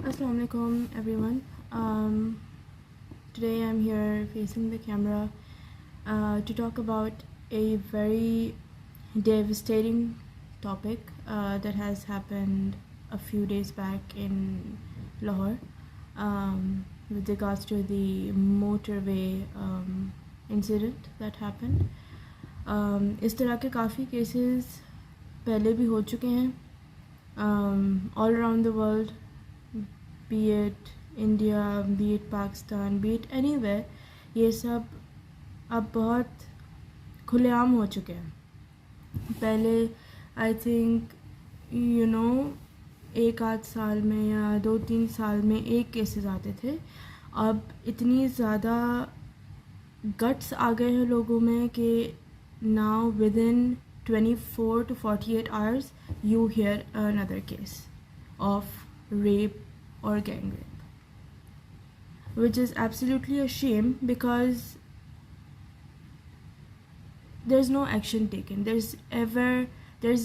Assalamu alaikum everyone. Today I'm here facing the camera to talk about a very devastating topic that has happened a few days back in Lahore with regards to the motorway incident that happened. इस तरह के काफ़ी cases पहले भी हो चुके हैं all around the world, be it India, be it Pakistan, be it anywhere. ये सब अब बहुत खुलेआम हो चुके हैं. पहले आई थिंक एक आध साल में या 2-3 साल में एक केसेस आते थे. अब इतनी ज़्यादा गट्स आ गए हैं लोगों में कि now within 24 to 48 hours you hear another case of rape or gang rape, which is absolutely a shame because there's no action taken. There's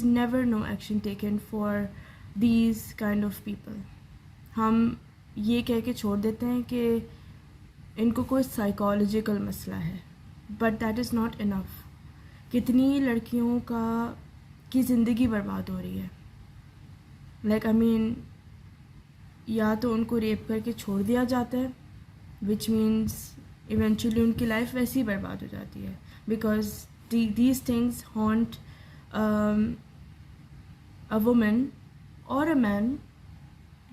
never no action taken for these kind of people. हम ये कह के छोड़ देते हैं कि इनको कोई साइकोलॉजिकल मसला है, but that is not enough. कितनी लड़कियों की ज़िंदगी बर्बाद हो रही है. लाइक आई मीन, या तो उनको रेप करके छोड़ दिया जाता है, विच मीन्स इवेंचुअली उनकी लाइफ वैसे ही बर्बाद हो जाती है, because these things haunt a woman or a man,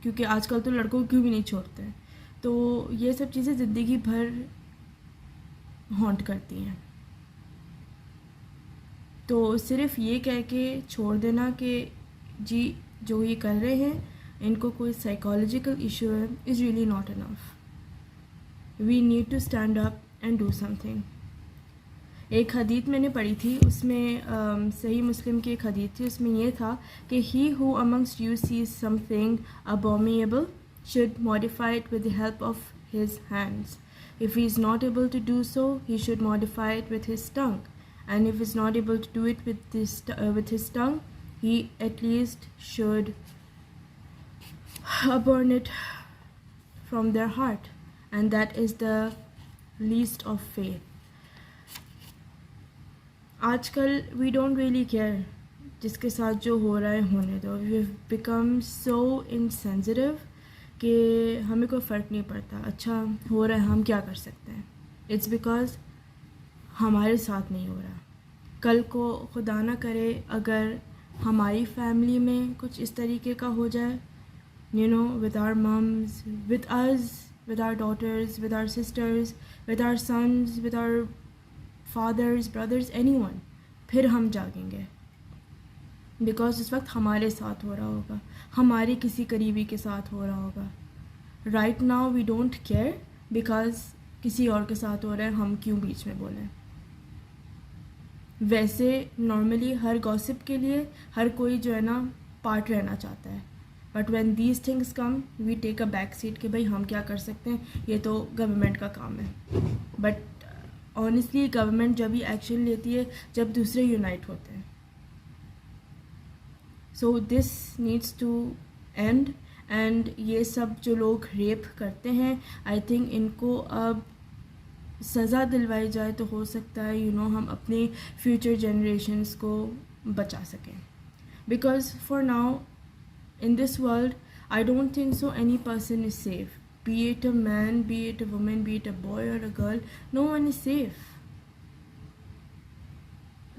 क्योंकि आजकल तो लड़कों को क्यों भी नहीं छोड़ते हैं. तो ये सब चीज़ें ज़िंदगी भर हॉन्ट करती हैं. तो सिर्फ ये कह के छोड़ देना कि जी जो ये कर रहे हैं इनको कोई साइकोलॉजिकल इशू है is really not enough. We need to stand up and do something. एक हदीत मैंने पढ़ी थी, उसमें सही मुस्लिम की एक हदीत थी, उसमें ये था कि he who amongst you sees something abominable should modify it with the help of his hands. If he is not able to do so, he should modify it with his tongue. And if he is not able to do it with his tongue, he at least should burn it from their heart. And that is the least of faith. आजकल we don't really care जिसके साथ जो हो रहा है होने दो. We've become so insensitive कि हमें कोई फ़र्क नहीं पड़ता. अच्छा हो रहा है, हम क्या कर सकते हैं. इट्स बिकॉज हमारे साथ नहीं हो रहा. कल को खुदा ना करे अगर हमारी फैमिली में कुछ इस तरीके का हो जाए, with our moms, with us, with our daughters, with our sisters, with our sons, with our fathers, brothers, anyone, फिर हम जागेंगे. बिकॉज उस वक्त हमारे साथ हो रहा होगा, हमारे किसी करीबी के साथ हो रहा होगा. Right now we don't care because किसी और के साथ हो रहा है, हम क्यों बीच में बोलें. वैसे नॉर्मली हर गॉसिप के लिए हर कोई जो है ना पार्ट रहना चाहता है, but when these things come we take a back seat कि भाई हम क्या कर सकते हैं, ये तो गवर्नमेंट का काम है. बट ऑनेस्टली गवर्नमेंट जब भी एक्शन लेती है जब दूसरे यूनाइट होते हैं. So this needs to end. And ये सब जो लोग रेप करते हैं, आई थिंक इनको अब सज़ा दिलवाई जाए तो हो सकता है हम अपने फ्यूचर जनरेशन्स को बचा सकें. Because for now in this world I don't think so any person is safe. Be it a man, be it a woman, be it a boy और a girl, no one is safe.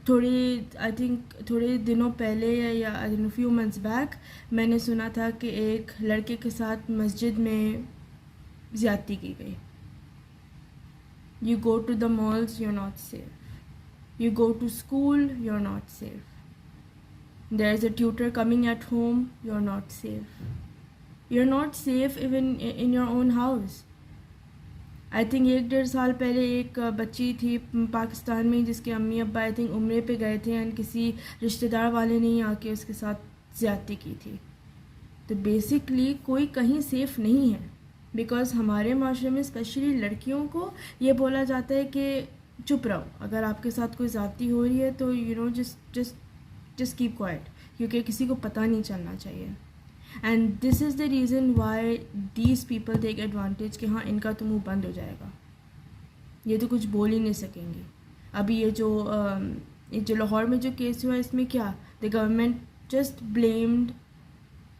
थोड़े दिनों पहले या few months back मैंने सुना था कि एक लड़के के साथ मस्जिद में ज़्यादती की गई. You go to the malls, you're not safe. You go to school, you're not safe. There's a tutor coming at home, you're not safe. You're not safe even in your own house. I think 1-1.5 साल पहले एक बच्ची थी पाकिस्तान में जिसके अम्मी अब्बा I think उम्रे पे गए थे एंड किसी रिश्तेदार वाले ने आके उसके साथ ज़्यादती की थी. तो बेसिकली कोई कहीं सेफ़ नहीं है. बिकॉज़ हमारे माशरे में स्पेशली लड़कियों को ये बोला जाता है कि चुप रहो, अगर आपके साथ कोई ज़्यादती हो रही है तो जस्ट कीप क्वाइट, क्योंकि किसी को पता नहीं चलना चाहिए. And this is the reason why these people take advantage कि हाँ इनका तो मुँह बंद हो जाएगा, ये तो कुछ बोल ही नहीं सकेंगे। अभी ये जो लाहौर में जो केस हुआ इसमें क्या, the government just blamed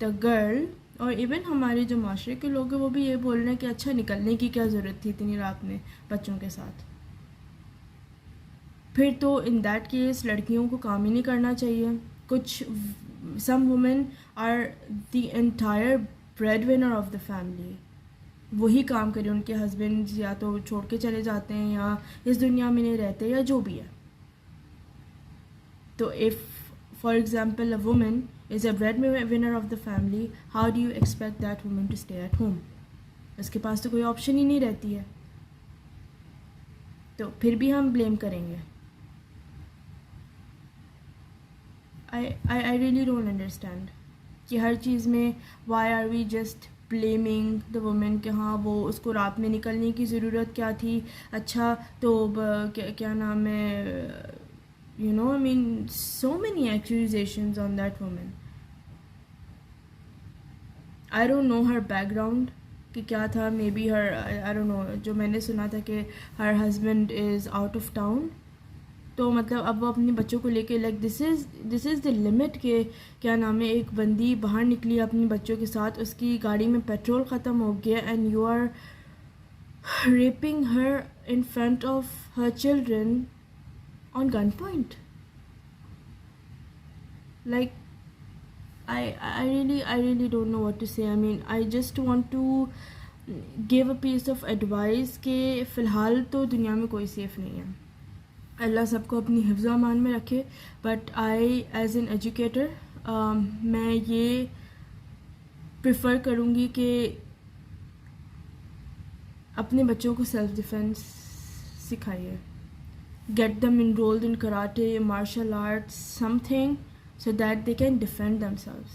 the girl, और इवन हमारे जो माशरे के लोग हैं वो भी ये बोल रहे हैं कि अच्छा निकलने की क्या ज़रूरत थी इतनी रात में बच्चों के साथ। फिर तो इन दैट केस लड़कियों को काम ही नहीं करना चाहिए। कुछ some women are the entire bread winner of the family, वही काम करें, उनके हस्बैंड या तो छोड़ के चले जाते हैं या इस दुनिया में नहीं रहते या जो भी है। तो if for example a women is a breadwinner of the family, how do you expect that woman to stay at home? उसके पास तो कोई ऑप्शन ही नहीं रहती है, तो फिर भी हम ब्लेम करेंगे। I really don't understand कि हर चीज़ में why are we just blaming the woman कि हाँ वो उसको रात में निकलने की ज़रूरत क्या थी। अच्छा तो क्या नाम है, you know, I mean so many accusations on that woman. I don't know her background कि क्या था, may be her I don't know, जो मैंने सुना था कि her husband is out of town, तो मतलब अब वो अपने बच्चों को लेके like this is the limit के क्या नाम है, एक बंदी बाहर निकली अपने बच्चों के साथ, उसकी गाड़ी में पेट्रोल ख़त्म हो गया and you are raping her in front of her children on gunpoint. Like I really don't know what to say. I mean I just want to give a piece of advice कि फ़िलहाल तो दुनिया में कोई safe नहीं है, अल्लाह सबको अपनी हिफ्ज़ व अमान में रखे। But I as an educator मैं ये प्रेफर करूँगी कि अपने बच्चों को सेल्फ़ डिफेंस सिखाइए, get them enrolled in karate, martial arts, something so that they can defend themselves,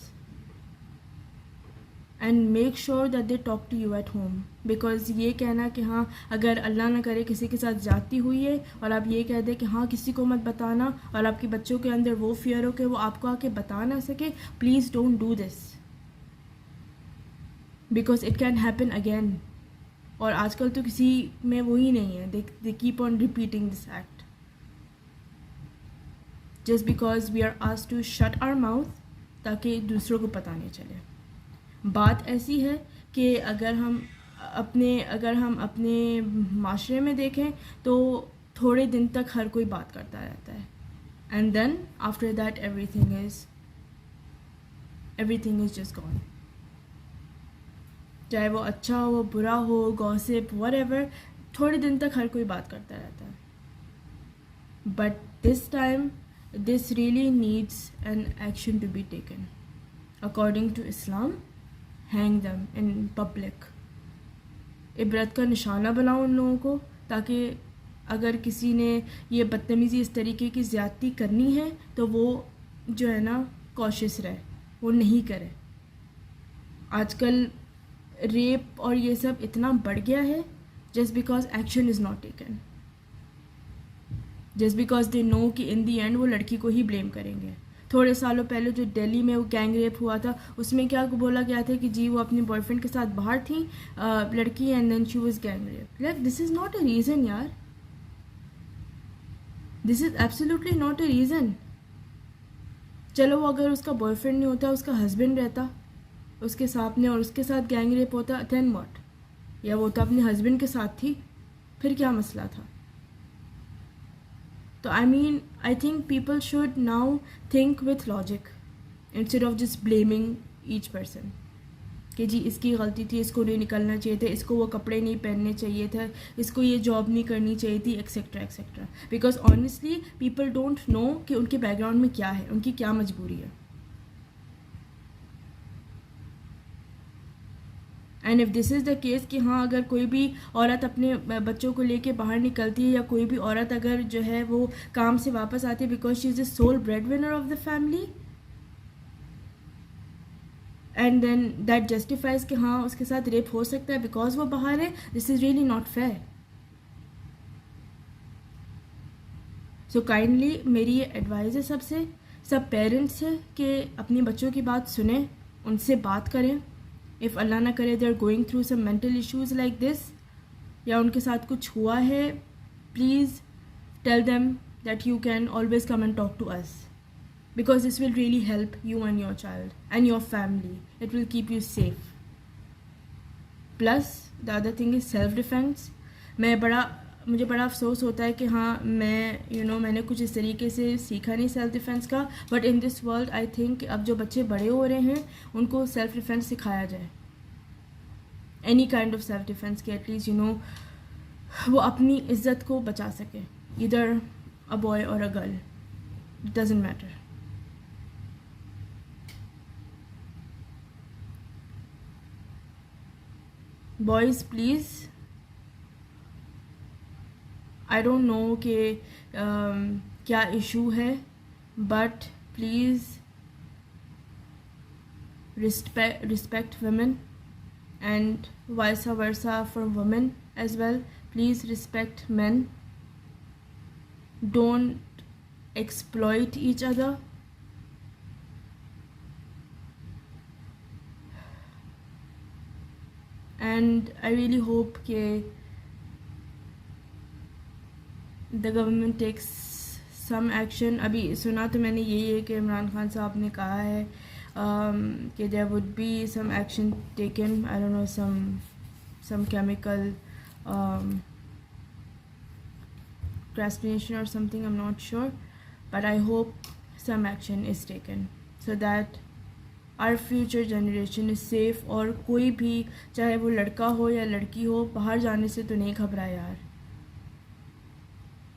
and make sure that they talk to you at home. because ये कहना कि हाँ अगर अल्लाह ना करे किसी के साथ जाती हुई है और आप ये कह दें कि हाँ किसी को मत बताना और आपके बच्चों के अंदर वो फियर हो कि वो आपको आके बता ना सके, please don't do this because it can happen again. और आजकल तो किसी में वो ही नहीं है, they keep on repeating this act just because we are asked to shut our mouth ताकि दूसरों को पता नहीं चले। बात ऐसी है कि अगर हम अपने माशरे में देखें तो थोड़े दिन तक हर कोई बात करता रहता है and then after that everything is just gone, चाहे वो अच्छा हो बुरा हो, गॉसिप व्हाटएवर, थोड़े दिन तक हर कोई बात करता रहता है। But this time this really needs an action to be taken. According to Islam, hang them in public. इबरत का निशाना बनाओ उन लोगों को, ताकि अगर किसी ने ये बदतमीज़ी इस तरीके की ज़्यादती करनी है तो वो जो है ना कॉशियस रहे, वो नहीं करे। आजकल रेप और ये सब इतना बढ़ गया है just because action is not taken, just because they know कि इन दी एंड वो लड़की को ही ब्लेम करेंगे। थोड़े सालों पहले जो दिल्ली में वो गैंग रेप हुआ था उसमें क्या बोला गया था कि जी वो अपने बॉयफ्रेंड के साथ बाहर थी लड़की and then she was gang rape. Like this is not a reason यार, this is absolutely not a reason. चलो वो अगर उसका बॉयफ्रेंड नहीं होता, उसका हस्बैंड रहता उसके सामने और उसके साथ गैंग रेप होता, देन व्हाट, या वो तो अपने हस्बैंड के साथ थी, फिर क्या मसला था। तो I mean I think people should now think with logic instead of just blaming each person कि जी इसकी गलती थी, इसको नहीं निकलना चाहिए था, इसको वो कपड़े नहीं पहनने चाहिए थे, इसको ये जॉब नहीं करनी चाहिए थी, etcetera etcetera. Because honestly people don't know कि उनके बैकग्राउंड में क्या है, उनकी क्या मजबूरी है। And if this is the case कि हाँ अगर कोई भी औरत अपने बच्चों को लेके बाहर निकलती है या कोई भी औरत अगर जो है वो काम से वापस आती है because she is the sole bread winner of the family and then that justifies कि हाँ उसके साथ रेप हो सकता है बिकॉज वो बाहर है, this is really not fair. So kindly मेरी ये एडवाइस है सबसे, सब पेरेंट्स है कि अपने बच्चों की बात सुने उनसे बात करें. इफ़ अल्लाह ना करे they are going through some mental issues like this, या उनके साथ कुछ हुआ है, please tell them that you can always come and talk to us, because this will really help you and your child and your family. It will keep you safe. Plus the other thing is self defense. मुझे बड़ा अफसोस होता है कि हाँ मैं मैंने कुछ इस तरीके से सीखा नहीं सेल्फ डिफेंस का, but in this world I think अब जो बच्चे बड़े हो रहे हैं उनको सेल्फ डिफेंस सिखाया जाए, any kind of self defence के एटलीस्ट वो अपनी इज्जत को बचा सके, इधर अ बॉय और a girl, doesn't matter. Boys please, I don't no कि क्या इशू है, but please respect women and vice versa for women as well. Please respect men. Don't exploit each other. And I really hope that the government takes some action. अभी सुना तो मैंने यही है कि इमरान खान साहब ने कहा है कि there would be some action taken. I don't know, some chemical crystallization or something, I'm not sure, but I hope some action is taken so that our future generation is safe. और कोई भी, चाहे वो लड़का हो या लड़की हो, बाहर जाने से तो नहीं घबराए यार.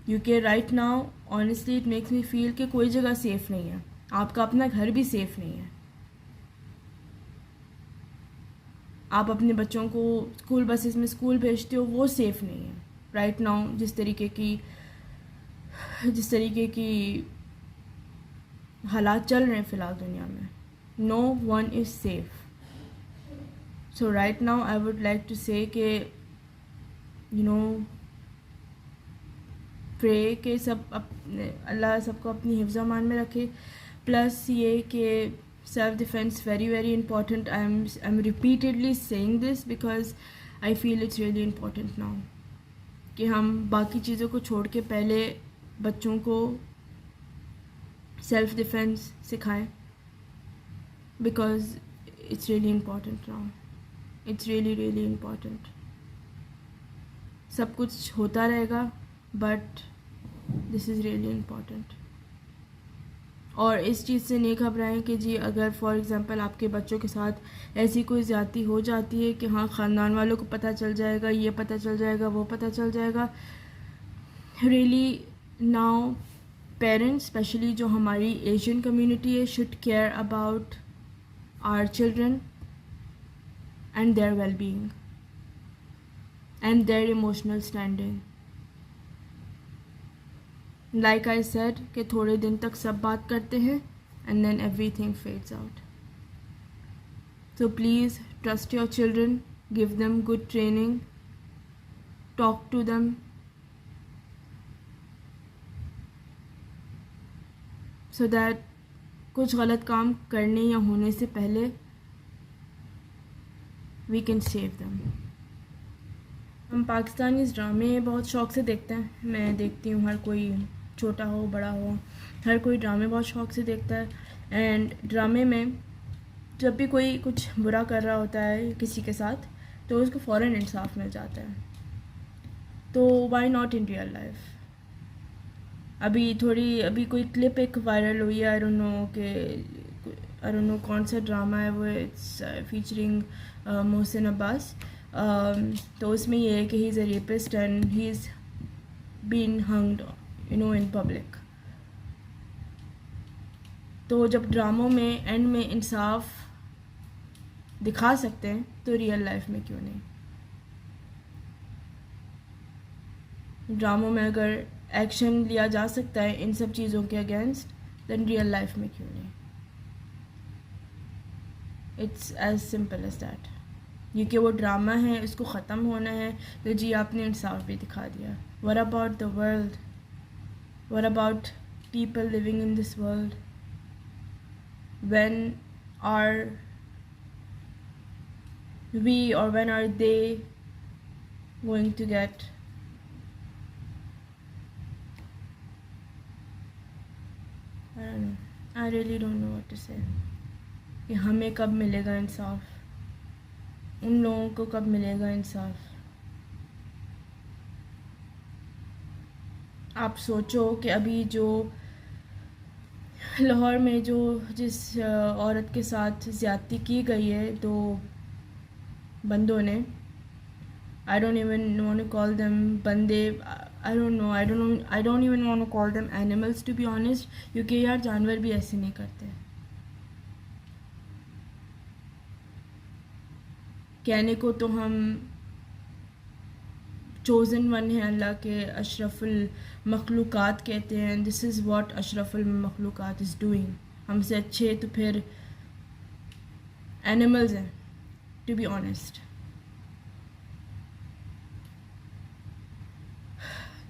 UK right now honestly it makes me feel कि कोई जगह सेफ़ नहीं है. आपका अपना घर भी सेफ़ नहीं है. आप अपने बच्चों को स्कूल बसेस में स्कूल भेजते हो, वो सेफ़ नहीं है राइट नाउ. जिस तरीके की हालात चल रहे हैं फ़िलहाल दुनिया में, no one is safe. So right now I would like to say कि प्रे के सब अल्लाह सबको अपनी हिफ्ज़ अमान में रखे. प्लस ये कि self defence very very important. I am repeatedly saying this because I feel it's really important now कि हम बाकी चीज़ों को छोड़ के पहले बच्चों को सेल्फ डिफेंस सिखाएं, because it's really important now. It's really really important. सब कुछ होता रहेगा but this is really important. और इस चीज़ से नहीं घबराएं कि जी अगर फॉर एग्ज़ाम्पल आपके बच्चों के साथ ऐसी कोई ज़्यादती हो जाती है कि हाँ ख़ानदान वालों को पता चल जाएगा, ये पता चल जाएगा, वो पता चल जाएगा. रियली नाउ पेरेंट्स स्पेशली जो हमारी एशियन कम्युनिटी है should care about our children and their well-being and their emotional standing. Like I said कि थोड़े दिन तक सब बात करते हैं and then everything fades out. So please trust your children, give them good training, talk to them, so that कुछ गलत काम करने या होने से पहले वी कैन सेव देम. हम पाकिस्तानी ड्रामे बहुत शौक़ से देखते हैं. मैं देखती हूँ, हर कोई छोटा हो बड़ा हो हर कोई ड्रामे बहुत शौक़ से देखता है. एंड ड्रामे में जब भी कोई कुछ बुरा कर रहा होता है किसी के साथ तो उसको फ़ौरन इंसाफ मिल जाता है. तो why not in real life. अभी कोई क्लिप एक वायरल हुई है, आई डोंट नो कौन सा ड्रामा है वो. It's featuring Mohsin Abbas. तो उसमें ये है कि he is a rapist and he is been hanged in public. तो जब ड्रामों में एंड में इंसाफ दिखा सकते हैं तो रियल लाइफ में क्यों नहीं. ड्रामों में अगर एक्शन लिया जा सकता है इन सब चीज़ों के अगेंस्ट, देन रियल लाइफ में क्यों नहीं. It's as simple as that. क्योंकि वो ड्रामा है, उसको ख़त्म होना है तो जी आपने इंसाफ भी दिखा दिया. What about the world, what about people living in this world. When our we, or when are they going to get I don't know, I really don't know what to say कि हमें कब मिलेगा इंसाफ, उन लोगों को कब मिलेगा इंसाफ। आप सोचो कि अभी जो लाहौर में जो जिस औरत के साथ ज़्यादती की गई है दो बंदों ने, I don't even want to call them बंदे, I don't even want to call them animals to be honest, क्योंकि यार जानवर भी ऐसे नहीं करते। कहने को तो हम चोज़न वन है अल्लाह के, अशरफुल मखलूक़ात कहते हैं, दिस इज़ व्हाट अशरफुल मखलूक़ात इज़ डूइंग। हमसे अच्छे तो फिर एनिमल्स हैं टू बी ऑनेस्ट।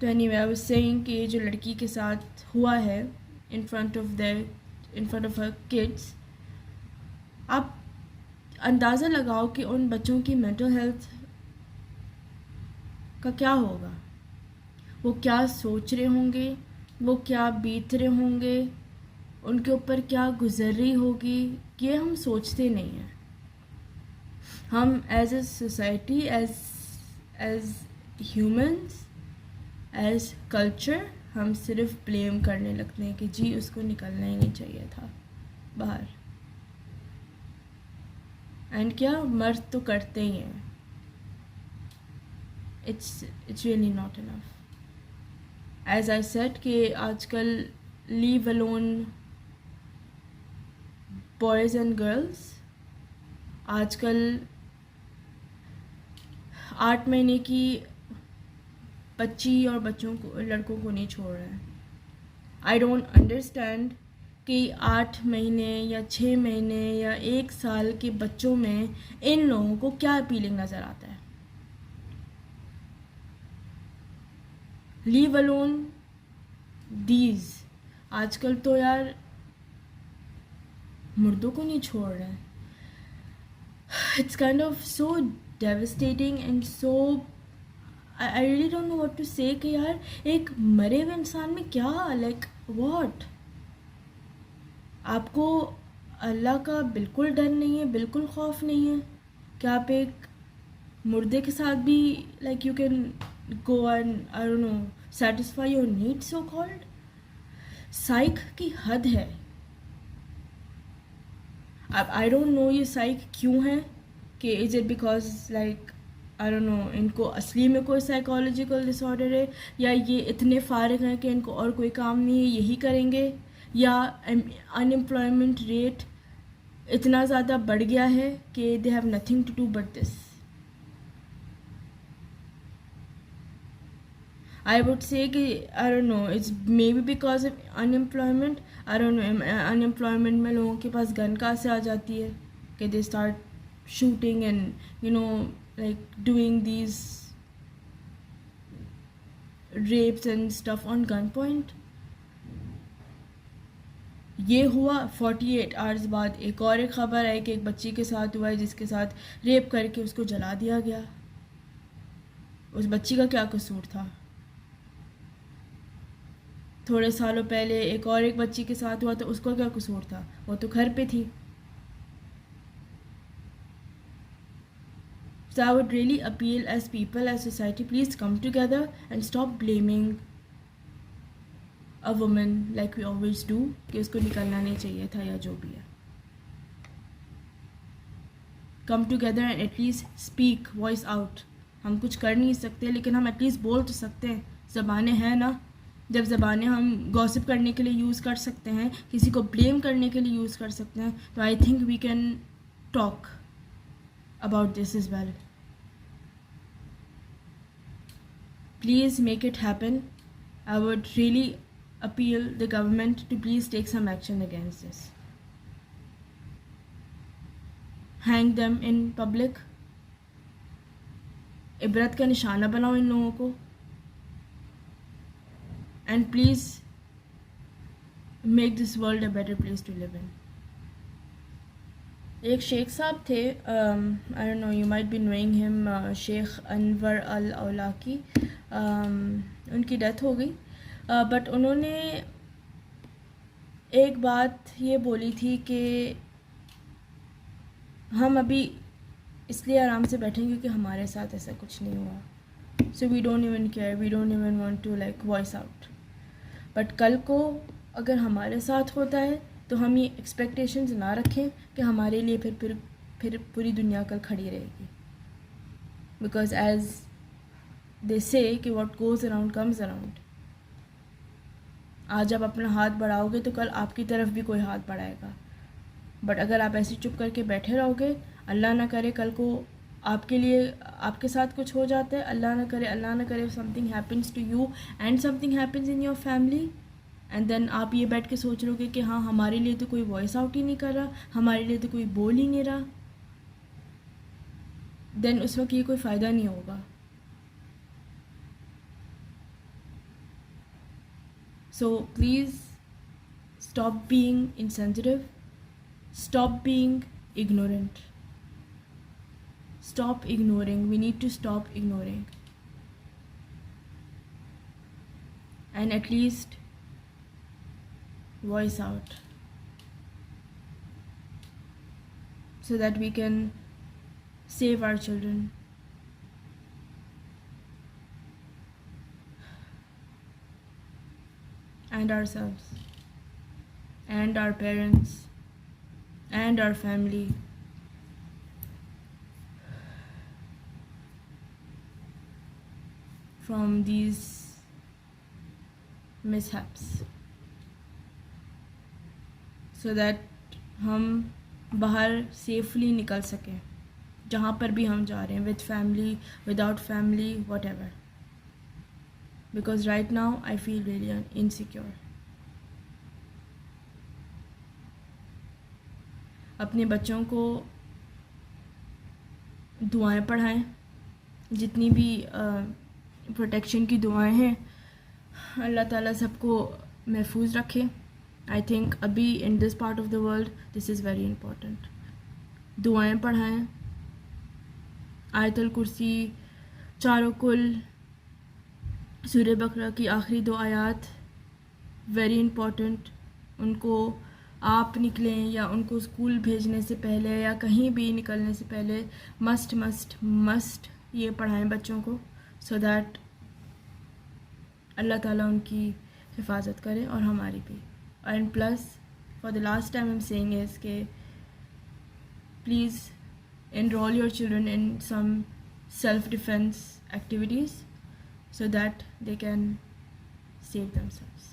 तो एनीवे आई वाज सेइंग कि जो लड़की के साथ हुआ है in front of her kids, आप अंदाज़ा लगाओ कि उन बच्चों की मेंटल हेल्थ का क्या होगा, वो क्या सोच रहे होंगे, वो क्या बीत रहे होंगे, उनके ऊपर क्या गुजर रही होगी, ये हम सोचते नहीं हैं। हम as a society, as humans, as culture, हम सिर्फ ब्लेम करने लगते हैं कि जी उसको निकलना ही नहीं चाहिए था बाहर। एंड क्या मर्द तो करते ही हैं। It's really not enough. As I said कि आजकल leave alone boys and girls, आजकल 8 महीने की बच्ची और लड़कों को नहीं छोड़ रहा है। आई डोंट अंडरस्टैंड कि 8 महीने या 6 महीने या 1 साल के बच्चों में इन लोगों को क्या अपीलिंग नज़र आता है। लीव अलोन दीज, आजकल तो यार मुर्दों को नहीं छोड़ रहे हैं। It's kind of so devastating and so I really don't know what to say कि यार एक मरे हुए इंसान में क्या, लाइक व्हाट। आपको अल्लाह का बिल्कुल डर नहीं है, बिल्कुल खौफ नहीं है कि आप एक मुर्दे के साथ भी like you can go and I don't know satisfy your needs so called. Psych की हद है। अब आई डोंट नो ये साइक क्यों है, कि is it because like I don't no इनको असली में कोई साइकोलॉजिकल डिसऑर्डर है, या ये इतने फारिग हैं कि इनको और कोई काम नहीं है यही करेंगे, या अनएम्प्लॉयमेंट रेट इतना ज़्यादा बढ़ गया है कि they have nothing to do but this. I would say कि I don't know it's may be because of unemployment. I don't know unemployment में लोगों के पास गन कहाँ से आ जाती है कि they start shooting and you know like doing these rapes and stuff on gunpoint। ये हुआ 48 आवर्स बाद एक और एक ख़बर है कि एक बच्ची के साथ हुआ है जिसके साथ रेप करके उसको जला दिया गया। उस बच्ची का क्या कसूर था। थोड़े सालों पहले एक बच्ची के साथ हुआ तो उसका क्या कसूर था, वो तो घर पे थी। So I would really appeal as people, as society, please come together and stop blaming a woman like we always do कि उसको निकलना नहीं चाहिए था या जो भी है। Come together and at least speak, voice out। हम कुछ कर नहीं सकते लेकिन हम एटलीस्ट बोल तो सकते हैं। ज़बानें हैं ना, जब ज़बानें हम गॉसिप करने के लिए यूज़ कर सकते हैं, किसी को ब्लेम करने के लिए यूज़ कर सकते हैं, तो I think we can talk about this as well। Please make it happen। I would really appeal the government to please take some action against this। Hang them in public। इबरत का निशाना बनाओ इन लोगों को। And please make this world a better place to live in। एक शेख साहब थे, I don't know, you might be knowing him, Sheikh Anwar al Awlaki. उनकी डेथ हो गई, बट उन्होंने एक बात ये बोली थी कि हम अभी इसलिए आराम से बैठेंगे क्योंकि हमारे साथ ऐसा कुछ नहीं हुआ, so we don't even care, we don't even want to like voice out. But कल को अगर हमारे साथ होता है तो हम ये एक्सपेक्टेशंस ना रखें कि हमारे लिए फिर पूरी दुनिया कल खड़ी रहेगी, बिकॉज एज दे से कि what goes around comes around. आज आप अपना हाथ बढ़ाओगे तो कल आपकी तरफ भी कोई हाथ बढ़ाएगा, बट अगर आप ऐसे चुप करके बैठे रहोगे, अल्लाह ना करे कल को आपके लिए आपके साथ कुछ हो जाता है, अल्लाह ना करे something happens to you and something happens in your family, and then आप ये बैठ के सोच रहे हो कि हाँ हमारे लिए तो कोई वॉइस आउट ही नहीं कर रहा, हमारे लिए तो कोई बोल ही नहीं रहा, देन उस वक्त ये कोई फ़ायदा नहीं होगा। So please stop being insensitive, stop being ignorant, stop ignoring, we need to stop ignoring, and at least voice out so that we can save our children and ourselves and our parents and our family from these mishaps, so that हम बाहर safely निकल सकें जहाँ पर भी हम जा रहे हैं, with family, without family, what ever, because right now I feel really insecure. अपने बच्चों को दुआएं पढ़ाएं, जितनी भी प्रोटेक्शन की दुआएं हैं, अल्लाह ताला सबको महफूज रखे। आई थिंक अभी in this part of the world this is very important. दुआएं पढ़ाएं, आयतुल कुर्सी, चारों कुल, सूरह बकरा की आखिरी 2 आयात वेरी इम्पोर्टेंट। उनको आप निकलें या उनको स्कूल भेजने से पहले या कहीं भी निकलने से पहले मस्ट ये पढ़ाएं बच्चों को, सो दैट अल्लाह ताला उनकी हिफाजत करे और हमारी भी। And plus for the last time I am saying is के please enroll your children in some self-defense activities so that they can save themselves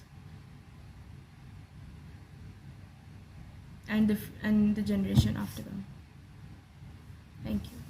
and the generation after them. Thank you.